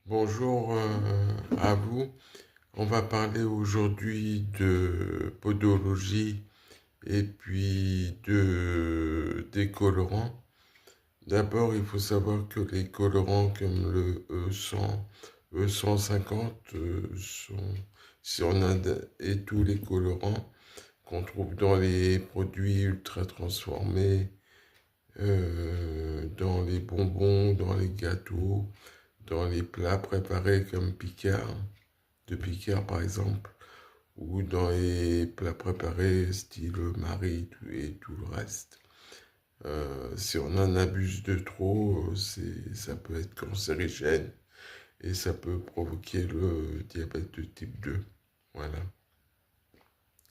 Bonjour à vous. On va parler aujourd'hui de podologie et puis des colorants. D'abord, il faut savoir que les colorants comme le E100, E150 si on a et tous les colorants qu'on trouve dans les produits ultra transformés, dans les bonbons, dans les gâteaux, dans les plats préparés comme Picard par exemple, ou dans les plats préparés style Marie et tout le reste. Si on en abuse de trop, ça peut être cancérigène et ça peut provoquer le diabète de type 2. Voilà.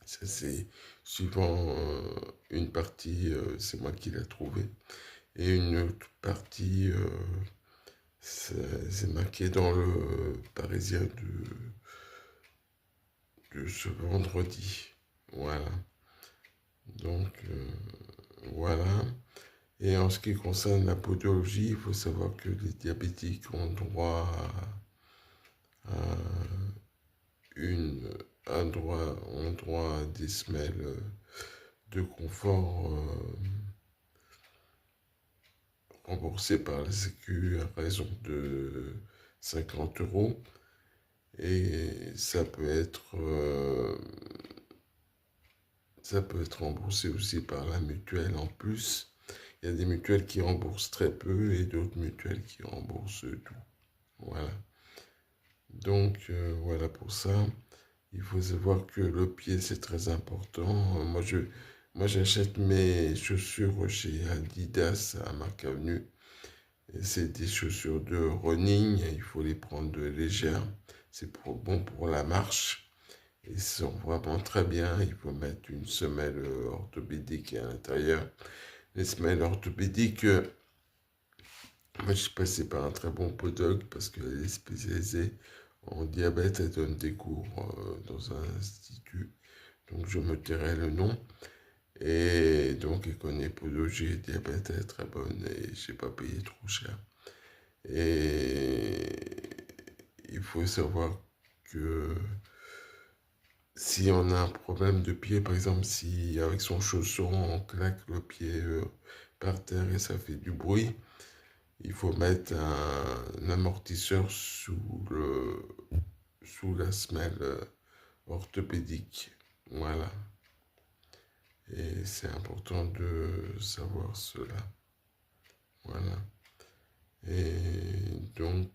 Ça c'est suivant une partie, c'est moi qui l'ai trouvé, et une autre partie, c'est marqué dans le Parisien de ce vendredi. Voilà. Donc, voilà. Et en ce qui concerne la podologie, il faut savoir que les diabétiques ont droit à une, ont droit à des semelles de confort remboursées par la Sécu à raison de 50 euros. Et ça peut être remboursé aussi par la mutuelle en plus. Il y a des mutuelles qui remboursent très peu et d'autres mutuelles qui remboursent tout. Voilà. Donc voilà pour ça. Il faut savoir que le pied c'est très important. Moi j'achète mes chaussures chez Adidas à Marc Avenue. C'est des chaussures de running. Il faut les prendre légères. C'est bon pour la marche. Ils sont vraiment très bien. Il faut mettre une semelle orthopédique à l'intérieur. Les semelles orthopédiques, moi je suis passé par un très bon podologue parce qu'elle est spécialisée en diabète. Elle donne des cours dans un institut. Donc je me tairai le nom. Et donc elle connaît podologie et diabète. Elle est très bonne et je n'ai pas payé trop cher. Et il faut savoir que si on a un problème de pied, par exemple, si avec son chausson on claque le pied par terre et ça fait du bruit, il faut mettre un amortisseur sous la semelle orthopédique. Voilà. Et c'est important de savoir cela. Voilà. Et donc,